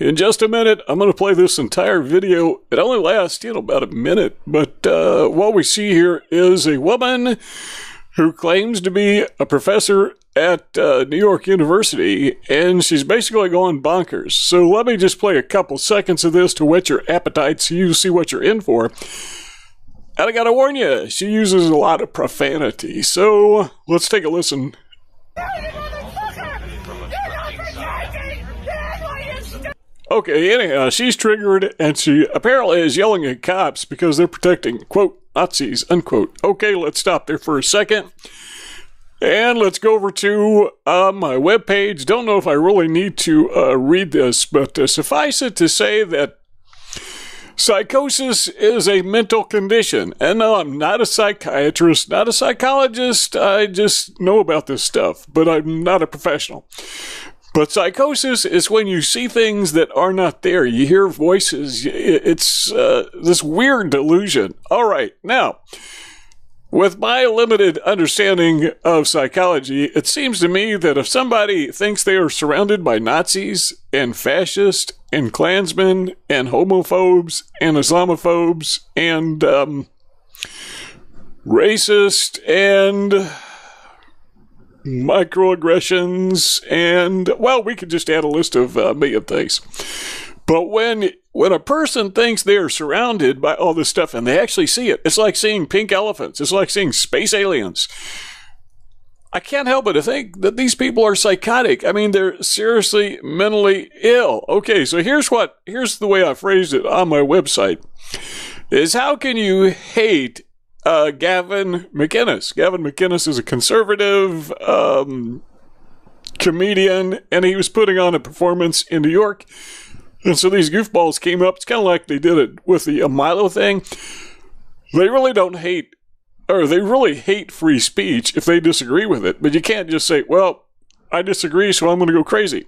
in just a minute, I'm going to play this entire video. It only lasts, about a minute. But what we see here is a woman who claims to be a professor at New York University, and she's basically going bonkers. So let me just play a couple seconds of this to whet your appetite so you see what you're in for. And I gotta warn you, she uses a lot of profanity. So let's take a listen. Okay, anyhow, she's triggered, and she apparently is yelling at cops because they're protecting, quote, Nazis, unquote. Okay, let's stop there for a second. And let's go over to my webpage. Don't know if I really need to read this, but suffice it to say that psychosis is a mental condition. And no, I'm not a psychiatrist, not a psychologist. I just know about this stuff, but I'm not a professional. But psychosis is when you see things that are not there. You hear voices. It's this weird delusion. All right, now, with my limited understanding of psychology, it seems to me that if somebody thinks they are surrounded by Nazis and fascists and Klansmen and homophobes and Islamophobes and racist and microaggressions, and, well, we could just add a list of a million things. But when a person thinks they are surrounded by all this stuff and they actually see it, it's like seeing pink elephants. It's like seeing space aliens. I can't help but to think that these people are psychotic. I mean, they're seriously mentally ill. Okay, so here's the way I phrased it on my website, is how can you hate Gavin McInnes? Gavin McInnes is a conservative comedian, and he was putting on a performance in New York. And so these goofballs came up. It's kind of like they did it with the Milo thing. They really don't hate, or they really hate free speech if they disagree with it. But you can't just say, well, I disagree, so I'm going to go crazy.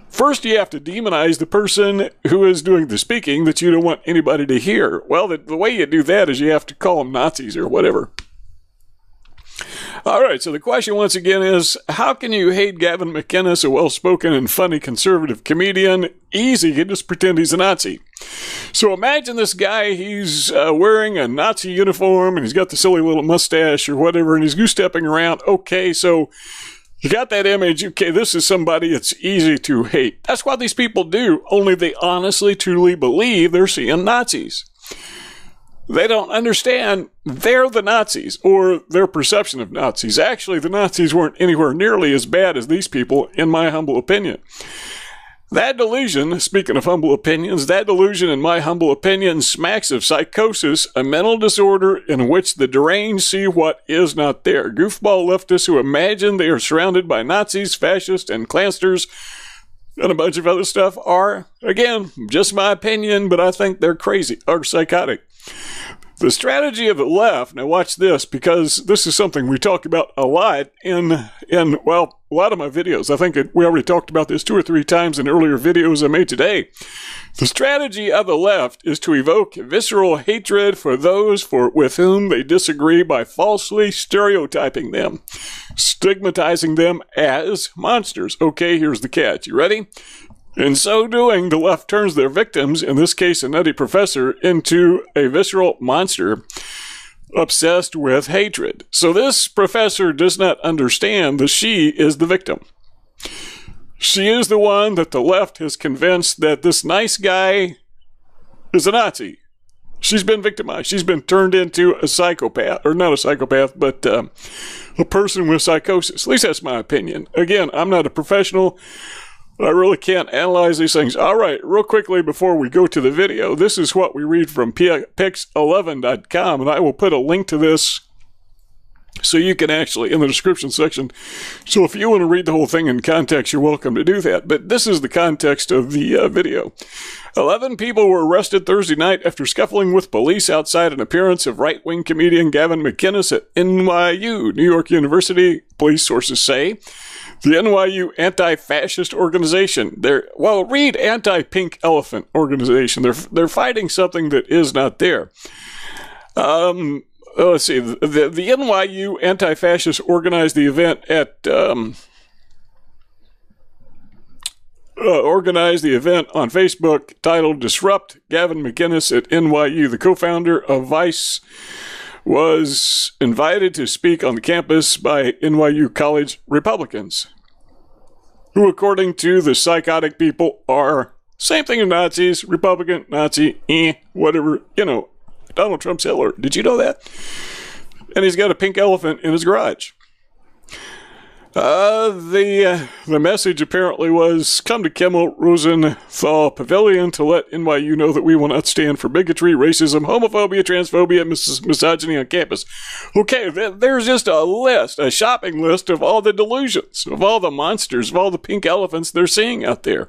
First, you have to demonize the person who is doing the speaking that you don't want anybody to hear. Well, the way you do that is you have to call them Nazis or whatever. All right, so the question once again is, how can you hate Gavin McInnes, a well-spoken and funny conservative comedian? Easy, you can just pretend he's a Nazi. So imagine this guy, he's wearing a Nazi uniform, and he's got the silly little mustache or whatever, and he's goose-stepping around. Okay, so you got that image. Okay, this is somebody it's easy to hate. That's what these people do, only they honestly, truly believe they're seeing Nazis. They don't understand they're the Nazis, or their perception of Nazis. Actually, the Nazis weren't anywhere nearly as bad as these people, in my humble opinion. That delusion, speaking of humble opinions, that delusion, in my humble opinion, smacks of psychosis, a mental disorder in which the deranged see what is not there. Goofball leftists who imagine they are surrounded by Nazis, fascists, and Klansters, and a bunch of other stuff are, again, just my opinion, but I think they're crazy, or psychotic. The strategy of the left, now watch this, because this is something we talk about a lot in well, a lot of my videos. I think we already talked about this 2 or 3 times in earlier videos I made today. The strategy of the left is to evoke visceral hatred for those with whom they disagree by falsely stereotyping them, stigmatizing them as monsters. Okay, here's the catch. You ready? In so doing, the left turns their victims, in this case a nutty professor, into a visceral monster obsessed with hatred. So this professor does not understand that she is the victim. She is the one that the left has convinced that this nice guy is a Nazi. She's been victimized. She's been turned into a psychopath, or not a psychopath, but a person with psychosis. At least that's my opinion. Again, I'm not a professional. I really can't analyze these things. All right, real quickly before we go to the video, this is what we read from pix11.com, and I will put a link to this so you can actually, in the description section. So if you want to read the whole thing in context, you're welcome to do that. But this is the context of the video. 11 people were arrested Thursday night after scuffling with police outside an appearance of right-wing comedian Gavin McInnes at NYU, New York University, police sources say. The NYU anti-fascist organization. Read anti-pink elephant organization. They're fighting something that is not there. Let's see. The NYU anti-fascist organized the event at organized the event on Facebook titled Disrupt Gavin McInnes at NYU. The co-founder of Vice was invited to speak on the campus by NYU college Republicans, who, according to the psychotic people, are same thing as Nazis, Republican, Nazi, whatever, Donald Trump's Hitler. Did you know that? And he's got a pink elephant in his garage. The message apparently was, come to Kimmel Rosenthal Pavilion to let NYU know that we will not stand for bigotry, racism, homophobia, transphobia, and misogyny on campus. Okay, there's just a list, a shopping list of all the delusions, of all the monsters, of all the pink elephants they're seeing out there.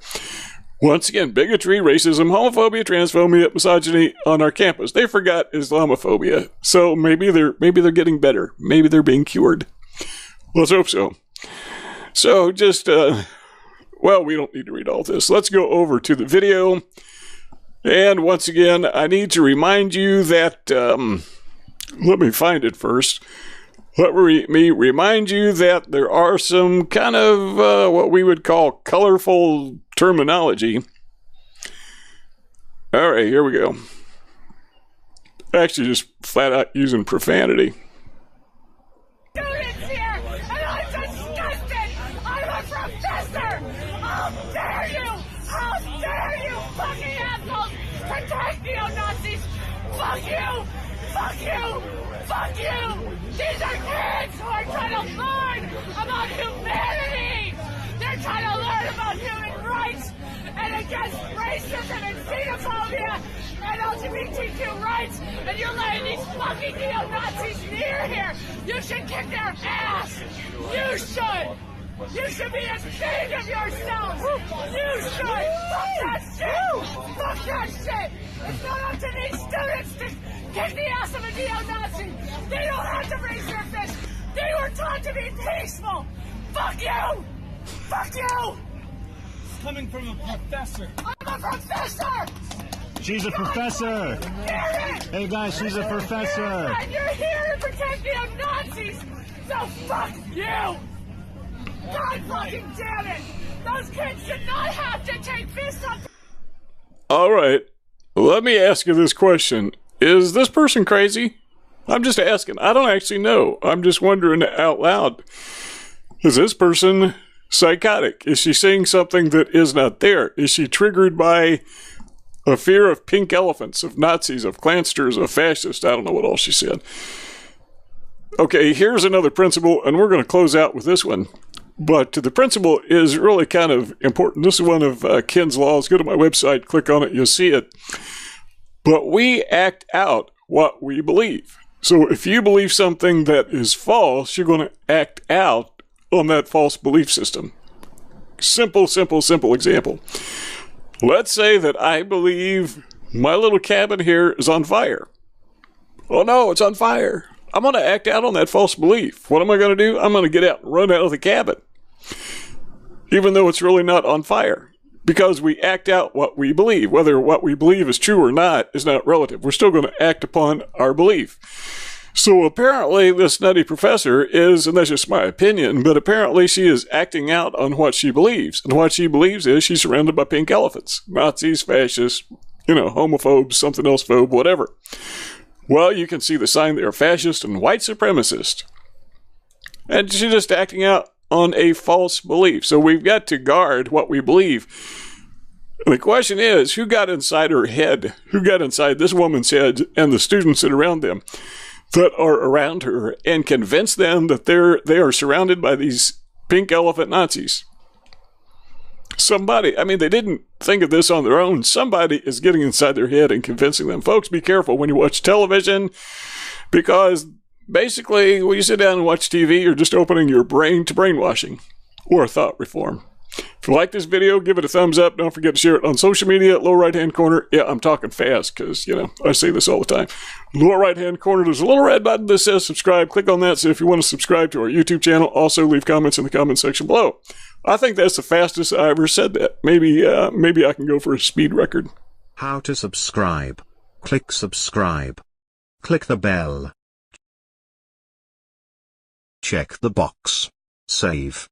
Once again, bigotry, racism, homophobia, transphobia, misogyny on our campus. They forgot Islamophobia. So maybe they're getting better. Maybe they're being cured. Let's hope so. So just, we don't need to read all this. Let's go over to the video. And once again, I need to remind you that, let me find it first. Let me remind you that there are some kind of what we would call colorful terminology. All right, here we go. Actually, just flat out using profanity. Students here, and I'm disgusted. I'm a professor. How dare you? How dare you, fucking assholes, protect neo-Nazis? Fuck you! Fuck you! Fuck you! These are kids who are trying to learn about humanity! They're trying to learn about human rights and against racism and xenophobia and LGBTQ rights, and you're letting these fucking neo-Nazis near here! You should kick their ass! You should! You should be ashamed of yourselves! You should! Fuck that shit! Fuck that shit! It's not up to these students to kick the ass of a neo-Nazi! They don't have to raise their fist! They were taught to be peaceful! Fuck you! Fuck you! It's coming from a professor. I'm a professor! She's a professor! Hey guys, she's a professor! And you're here to protect neo-Nazis! So fuck you! God fucking damn it! Those kids should not have to take fists up. All right, let me ask you this question. Is this person crazy? I'm just asking. I don't actually know. I'm just wondering out loud. Is this person psychotic? Is she seeing something that is not there? Is she triggered by a fear of pink elephants, of Nazis, of Klansters, of fascists? I don't know what all she said. Okay, here's another principle, and we're going to close out with this one. But the principle is really kind of important. This is one of Ken's laws. Go to my website, click on it, you'll see it. But we act out what we believe. So if you believe something that is false, you're going to act out on that false belief system. Simple example. Let's say that I believe my little cabin here is on fire. Oh no, it's on fire. I'm going to act out on that false belief. What am I going to do? I'm going to get out and run out of the cabin, even though it's really not on fire, because we act out what we believe. Whether what we believe is true or not is not relative. We're still going to act upon our belief. So apparently this nutty professor is, and that's just my opinion, but apparently she is acting out on what she believes. And what she believes is she's surrounded by pink elephants, Nazis, fascists, homophobes, something else phobe, whatever. Well, you can see the sign there, fascist and white supremacist. And she's just acting out on a false belief. So we've got to guard what we believe. The question is, who got inside her head? Who got inside this woman's head and the students that are around them, that are around her, and convince them that they are surrounded by these pink elephant Nazis? Somebody, they didn't think of this on their own. Somebody is getting inside their head and convincing them. Folks, be careful when you watch television, because basically when you sit down and watch TV, you're just opening your brain to brainwashing or thought reform. If you like this video, give it a thumbs up. Don't forget to share it on social media. Lower right-hand corner. Yeah, I'm talking fast because, I say this all the time. Lower right-hand corner, there's a little red button that says subscribe. Click on that. So if you want to subscribe to our YouTube channel, also leave comments in the comment section below. I think that's the fastest I ever said that. Maybe I can go for a speed record. How to subscribe. Click subscribe. Click the bell. Check the box. Save.